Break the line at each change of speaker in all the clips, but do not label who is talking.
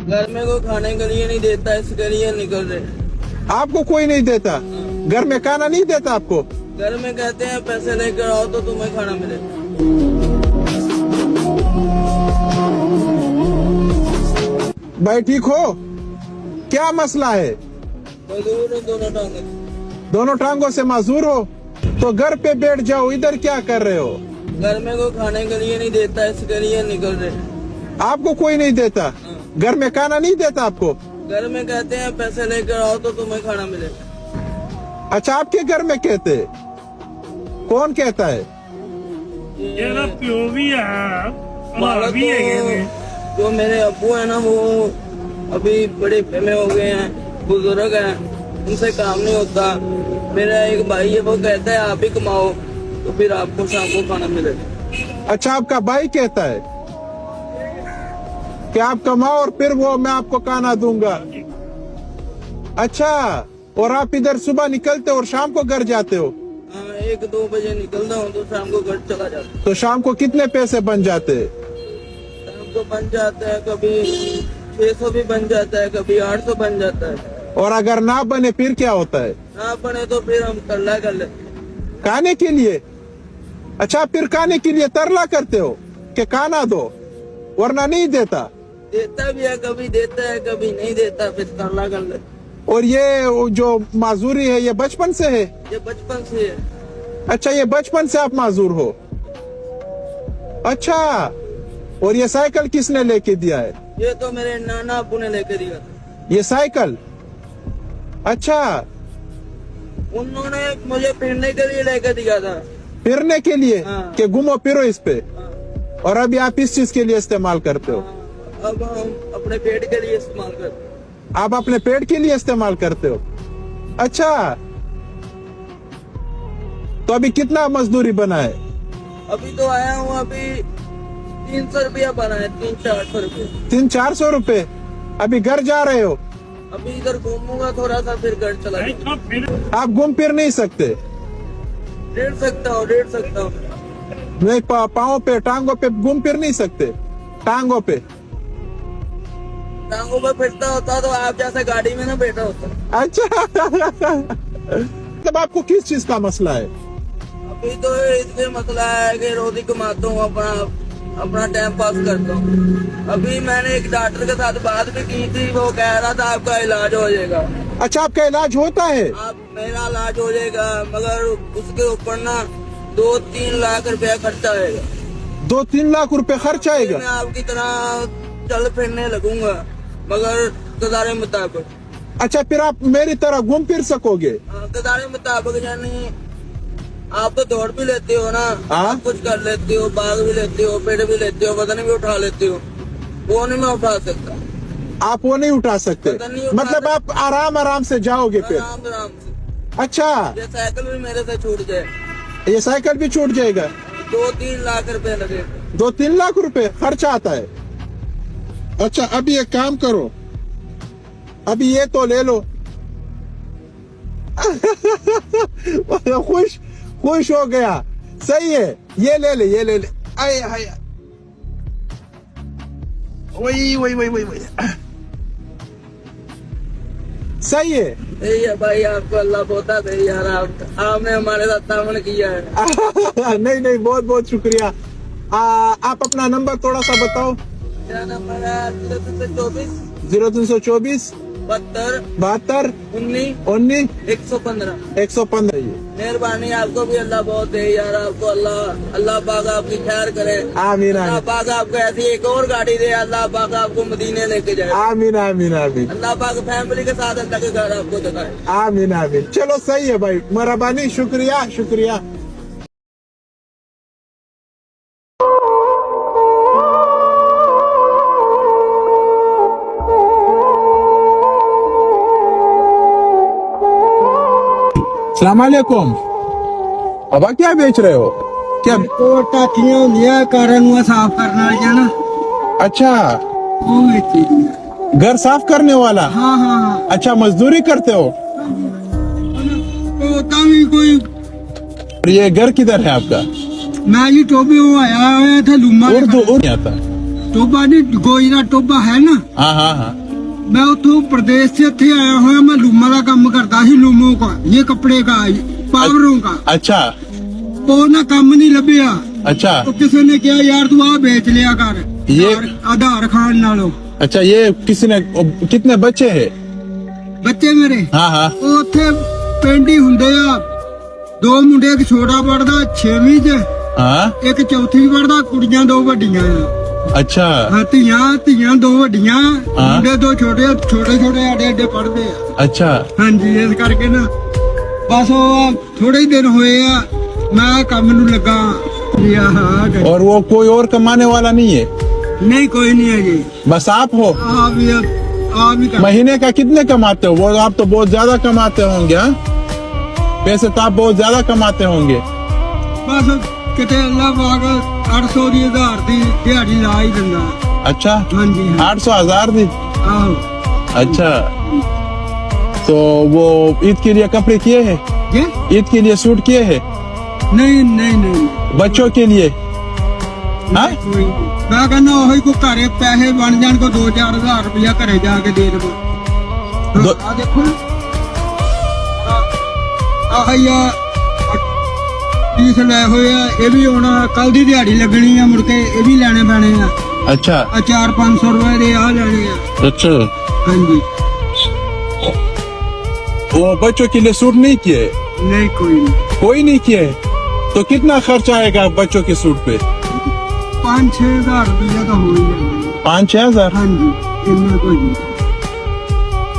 घर में कोई खाने के लिए नहीं देता, इसके लिए निकल रहे।
आपको कोई नहीं देता? घर में खाना नहीं देता आपको?
घर में कहते हैं पैसे लेकर आओ तो तुम्हें खाना मिलेगा।
भाई ठीक हो? क्या मसला है?
मजदूर हो दोनों टांगे।
दोनों टांगों से मजदूर हो तो घर पे बैठ जाओ, इधर क्या कर रहे हो?
घर में कोई खाने के लिए नहीं देता, इसके लिए निकल रहे।
आपको कोई नहीं देता? घर में खाना नहीं देता आपको?
घर में कहते हैं पैसे लेकर आओ तो तुम्हें खाना मिलेगा।
अच्छा, आपके घर में कहते? कौन कहता है?
ये ना प्यो भी है,
हमारा
भी है।
जो मेरे अब्बू है ना, वो अभी बड़े फेमे हो गए हैं, बुजुर्ग हैं, उनसे काम नहीं होता। मेरा एक भाई है, वो कहता है आप ही कमाओ तो फिर आपको शाम को खाना मिलेगा।
अच्छा, आपका भाई कहता है कि आप कमाओ और फिर वो मैं आपको खाना दूंगा। अच्छा, और आप इधर सुबह निकलते हो और शाम को घर जाते हो?
हाँ, 1-2 बजे निकलता हूँ तो शाम को घर चला जाता हूँ।
तो शाम को कितने पैसे बन जाते हैं?
शाम को बन जाता है, कभी 600 भी बन जाता है, कभी 800 बन जाता है।
और अगर ना बने फिर क्या होता है?
ना बने तो फिर हम तरला कर लेते।
खाने के लिए? अच्छा, फिर खाने के लिए तरला करते हो कि खाना दो, वरना नहीं देता?
देता भी है, कभी देता है, कभी नहीं देता, फिर तरला कर लेते।
और ये जो माजूरी है ये बचपन से है?
ये बचपन से है।
अच्छा, ये बचपन से आप माजूर हो? अच्छा, और ये साइकिल किसने लेके दिया है?
ये तो मेरे नाना अब्बू ने लेके दिया था।
ये साइकिल? अच्छा,
उन्होंने मुझे फिरने के लिए लेकर दिया था।
फिरने के लिए?
हाँ।
कि घूमो फिरो इस पे?
हाँ।
और अभी आप इस चीज के लिए इस्तेमाल करते हो?
अब हम अपने पेट के लिए इस्तेमाल करते हैं।
आप अपने पेट के लिए इस्तेमाल करते हो? अच्छा, तो अभी कितना मजदूरी बना है?
अभी तो आया हूँ, अभी 300 रुपया बना है, 300-400 रुपये।
300-400 रुपए? अभी घर जा रहे हो?
अभी इधर घूमूंगा थोड़ा सा, फिर घर चला जाऊंगा।
आप घूम फिर नहीं सकते?
डेढ़ सकता हूँ।
नहीं, पाँव पे, टांगों पे घूम फिर नहीं सकते? टांगों पे?
टांगों पर फिरता होता तो आप जैसे गाड़ी में ना बैठा होता।
अच्छा, तब आपको किस चीज का मसला है?
अभी तो इसलिए मसला है कि रोजी कमाता हूँ, अपना टाइम पास करता हूँ। अभी मैंने एक डॉक्टर के साथ बात भी की थी, वो कह रहा था आपका इलाज हो जाएगा।
अच्छा, आपका इलाज होता है?
आप मेरा इलाज हो जाएगा, मगर उसके ऊपर ना 2-3 लाख रुपया खर्चा आएगा।
2-3 लाख रुपए खर्च आएगा?
मैं आपकी तरह चल फिरने लगूंगा, मगर कदारे मुताबिक।
अच्छा, फिर आप मेरी तरह घूम फिर सकोगे?
कदारे मुताबिक, यानी आप तो दौड़ भी लेते हो ना, आप कुछ कर लेते हो, भाग भी लेते हो, पेड़ भी लेते हो, वजन भी उठा लेते हो। वो नहीं मैं उठा सकता।
आप वो नहीं उठा सकते? मतलब आप आराम आराम से जाओगे फिर?
आराम से।
अच्छा,
ये साइकिल भी मेरे से छूट जाए।
ये साइकिल भी छूट जाएगा?
2-3 लाख रुपए लगे।
2-3 लाख रुपए खर्चा आता है? अच्छा, अभी एक काम करो, अभी ये तो ले लो। खुश हो गया, सही है, ये ले ले। आए हाय, वही सही है।
यही है भाई, आपको अल्लाह बोता दे यार, आपने हमारे साथ तामन किया है।
नहीं, बहुत बहुत शुक्रिया। आप अपना नंबर थोड़ा सा बताओ।
मेरा नंबर है 0324
0324
72 19 115।
115।
मेहरबानी, आपको भी अल्लाह बहुत दे यार, आपको अल्लाह पाक आपकी खैर करे।
आमीन।
अल्लाह पाक आपको ऐसी एक और गाड़ी दे, अल्लाह पाक आपको मदीने लेके जाए।
आमीन।
अल्लाह पाक फैमिली के साथ अल्लाह के घर आपको दिखाए।
आमीन। चलो, सही है भाई, मेहरबानी, शुक्रिया। अस्सलाम वालेकुम। बाबा, क्या बेच रहे हो? क्या?
तो टाटियां होंदियां कारां नूं साफ करने वालियां ना।
अच्छा,
वो बेची दी।
घर साफ करने वाला?
हाँ।
अच्छा, मजदूरी करते हो?
तो भी कोई।
ये घर किधर है आपका?
मैं जी टोपी वो आया था लुम्मा।
उर्दू नहीं आता?
ਟੋਬਾ ਨਹੀਂ ਗੋਈ ਦਾ ਟੋਬਾ ਹੈ ਨਾ,
हाँ हाँ हाँ
ਮੈਂ ਉੱਥੋਂ ਪ੍ਰਦੇਸ਼ से ਇੱਥੇ ਆਇਆ ਹੋਇਆ, ਮੈਂ ਲੂਮਾ ਦਾ ਕੰਮ ਕਰਦਾ ਸੀ, ਲੂਮੋਂ का ये कपड़े का ਪਾਵਰੋਂ का।
अच्छा
ਉਹ ਨਾ ਕੰਮ ਨਹੀਂ ਲੱਭਿਆ,
अच्छा
तो ਕਿਸੇ ਨੇ ਕਿਹਾ ਯਾਰ ਤੂੰ ਆ ਵੇਚ ਲਿਆ ਕਰ
ये-
ਆਧਾਰ ਖਾਨ ਨਾਲੋਂ।
अच्छा ये किसी ने कितने बच्चे हैं?
ਬੱਚੇ ਮੇਰੇ
हाँ हाँ
ਉਹ ਉੱਥੇ ਪਿੰਡ ਹੀ ਹੁੰਦੇ ਆ, 2 ਮੁੰਡੇ, ਇੱਕ ਛੋਟਾ ਪੜਦਾ 6ਵੀਂ ਚ,
हाँ
ਇੱਕ ਚੌਥੀ ਪੜਦਾ, ਕੁੜੀਆਂ 2 ਵੱਡੀਆਂ ਆ।
अच्छा
ਹਾਂ, ਧੀਆਂ 2 ਵੱਡੀਆਂ, ਮੁੰਡੇ 2 ਛੋਟੇ ਛੋਟੇ ਆਡੇ ਪੜਦੇ ਆ।
अच्छा
ਹਾਂਜੀ, ਇਸ ਕਰਕੇ ਨਾ ਬਸ ਉਹ ਥੋੜੇ ਹੀ ਦਿਨ ਹੋਏ ਆ ਮੈਂ ਕੰਮ ਨੂੰ ਲੱਗਾ।
और वो कोई और कमाने वाला नहीं है,
ਨਹੀਂ ਕੋਈ ਨਹੀਂ ਹੈ ਜੀ,
बस आप हो।
आप ही कर।
महीने का कितने कमाते हो? वो आप तो बहुत ज्यादा कमाते होंगे, हाँ? पैसे तो आप बहुत ज्यादा कमाते होंगे।
ਬਸ ਕਿਤੇ ਅੱਲਾ ਪਾਕ 800 ਦੀ 1000 ਦੀ ਦਿਹਾੜੀ ਲਾ ਹੀ ਦਿੰਦਾ।
अच्छा
ਹਾਂਜੀ ਹਾਂ
800,000 दी।
ਆਹੋ
अच्छा तो वो ईद के लिए कपड़े किए हैं?
ਜੀ
ईद के लिए सूट किए हैं?
ਨਹੀਂ
बच्चों के लिए? हाँ?
ਕੋਈ ਨੀ। ਮੈਂ ਕਹਿੰਦਾ ਉਹੀ ਕੋ ਘਰੇ ਪੈਸੇ ਬਣ ਜਾਣ ਕੋ 2-4 ਰੁਪਇਆ ਘਰੇ ਜਾ ਕੇ ਦੇ ਦੇਵੋ।
ਦੋ-
ਆ ਦੇਖੋ ਆਹਿਆ ਪੀਸ ਲੈ ਹੋਏ ਆ, ਇਹ ਵੀ ਹੁਣ ਕੱਲ ਦੀ ਦਿਹਾੜੀ ਲੱਗਣੀ ਆ, ਮੁੜ ਕੇ ਇਹ ਵੀ ਲੈਣੇ ਪੈਣੇ ਆ।
अच्छा
400-500 ਰੁਪਏ ਦੇ ਆ ਲੈਣੇ ਆ।
अच्छा
ਹਾਂਜੀ
वो बच्चों के लिए सूट नहीं किए?
ਨਹੀਂ ਕੋਈ ਨਹੀਂ,
कोई नहीं किए? तो कितना खर्च आएगा बच्चों के सूट पे?
5-6 ਹਜ਼ਾਰ ਰੁਪਇਆ ਤਾਂ ਹੋ ਹੀ ਜਾਣਾ।
5-6 हजार?
ਹਾਂਜੀ ਇੰਨਾ ਕੋਈ ਨਹੀਂ।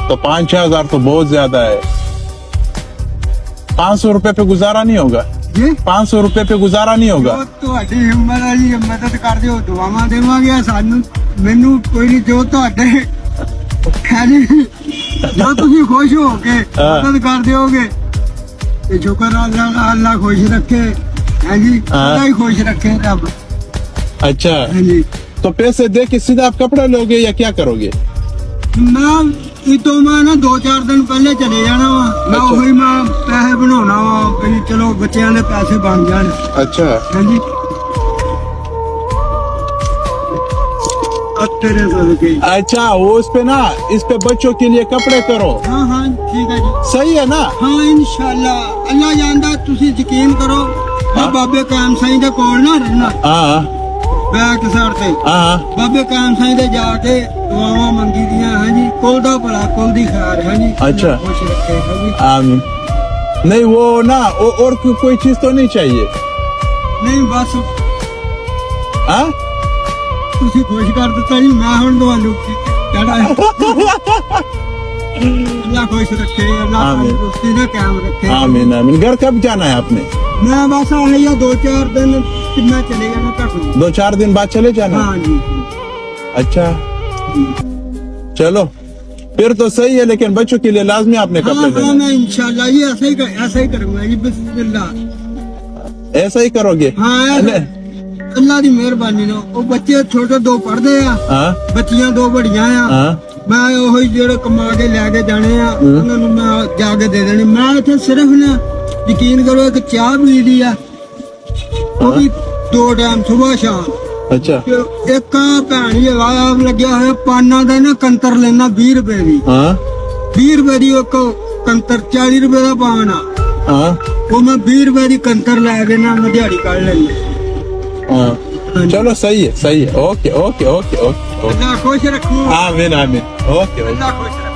तो 5-6 हजार तो बहुत ज्यादा है। 500 रुपए पे गुजारा नहीं होगा?
ਜੀ
500 रुपए पे गुजारा नहीं होगा?
ਜੋ ਤੁਹਾਡੀ ਹਿੰਮਤ ਆ ਜੀ, ਮਦਦ ਕਰ ਦਿਓ, ਦੁਆਵਾਂ ਦੇਵਾਂਗੇ ਸਾਨੂੰ, ਮੈਨੂੰ ਕੋਈ ਨਹੀਂ, ਜੋ ਤੁਹਾਡੇ ਹੈ ਜੀ, ਜੋ ਤੁਸੀਂ ਖੁਸ਼ ਹੋ ਕੇ
ਹਾਂ।
ਮਦਦ ਕਰ ਦਿਓਗੇ ਤੇ ਸ਼ੁਕਰ ਅੱਲਾ ਖੁਸ਼ ਰੱਖੇ ਹੈ ਜੀ,
ਹਾਂ।
ਅੱਲਾ ਹੀ ਖੁਸ਼ ਰੱਖੇ ਰੱਬ।
अच्छा
ਹੈ ਜੀ
तो पैसे दे के सीधा आप कपड़ा लोगे या क्या करोगे?
ਮੈਂ ਇਤੋਂ ਮੈਂ ਨਾ 2-4 ਦਿਨ ਪਹਿਲੇ ਚਲੇ ਜਾਣਾ ਵਾ, ਮੈਂ
ਅੱਛਾ।
ਉਹੀ ਮੈਂ ਪੈਸੇ ਬਣਾਉਣਾ ਵਾ ਵੀ ਚਲੋ ਬੱਚਿਆਂ ਦੇ ਪੈਸੇ ਬਣ ਜਾਣ।
अच्छा
ਹੈ ਜੀ तेरे सदके।
अच्छा वो उस पे ना, इस पे बच्चों के लिए कपड़े करो।
हाँ हाँ ठीक है जी।
सही है ना?
हाँ इंशाल्लाह, अल्लाह जानदा, तुसी यकीन करो, मैं बाबे कायम साईं दे कोल ना रहना,
हाँ
बैक साइड ते
हाँ
बाबे कायम साईं दे जाके दुआवां मंगी दियां हैं जी, कुल दा भला कुल दी खैर है जी।
अच्छा।
अल्लाह खुश रखे है जी।
आमीन। नहीं वो ना और कोई चीज तो नहीं चाहिए?
नहीं बस
हाँ
तुसी खुश कर दिता जी, मैं हुण तुहानू कहना है। अल्लाह खुश रखे, अल्लाह
आमीन।
तंदुरुस्ती दे कायम रखे।
आमीन आमीन। घर कब जाना है आपने?
मैं बस आ या 2-4 दिन कि मैं चले जाना घर।
2-4 दिन बाद चले जाना?
हाँ जी
अच्छा चलो फिर तो सही है, लेकिन बच्चों के लिए लाजमी आपने
हाँ
कपड़े
हाँ
लेने
मैं इंशाल्लाह ये ऐसा ही करूंगा जी, बिस्मिल्लाह।
ऐसा ही करोगे?
हाँ
नहीं।
अल्लाह दी मेहरबानी ना, वो बच्चे छोटे 2 पढ़दे आ,
हाँ
बच्चियां 2 बड़ियां आ,
हाँ
मैं ਉਹੀ ਜਿਹੜੇ ਕਮਾ ਕੇ ਲੈ ਕੇ ਜਾਣੇ ਆ ਉਹਨਾਂ ਨੂੰ ਮੈਂ ਜਾ ਕੇ ਦੇ ਦੇਣੇ। ਮੈਂ ਇੱਥੇ ਸਿਰਫ ਨਾ ਯਕੀਨ ਕਰੋ ਇੱਕ ਚਾਹ ਪੀ ਲਈ ਆ, ਉਹ ਵੀ 2 ਟਾਈਮ ਸਵੇਰ ਸ਼ਾਮ।
अच्छा
ਤੇ ਇੱਕ ਭੈਣ ਹੀ ਆਪ ਲੱਗਿਆ ਹੋਇਆ ਪਾਨਾਂ ਦਾ ਨਾ ਕੰਤਰ ਲੈਣਾ 20 ਰੁਪਏ ਦੀ,
हाँ
20 ਰੁਪਏ ਦੀ ਇੱਕ ਕੰਤਰ, 40 ਰੁਪਏ ਦਾ ਪਾਨ ਆ,
हाँ
ਉਹ ਮੈਂ 20 ਰੁਪਏ ਦੀ ਕੰਤਰ ਲੈ ਕੇ ਨਾ ਮੈਂ ਦਿਹਾੜੀ ਕੱਢ ਲੈਂਦਾ।
हाँ चलो सही है ओके ओके ओके ओके
अल्लाह खुश रखो,
आमीन आमीन ओके
अल्लाह खुश रखो।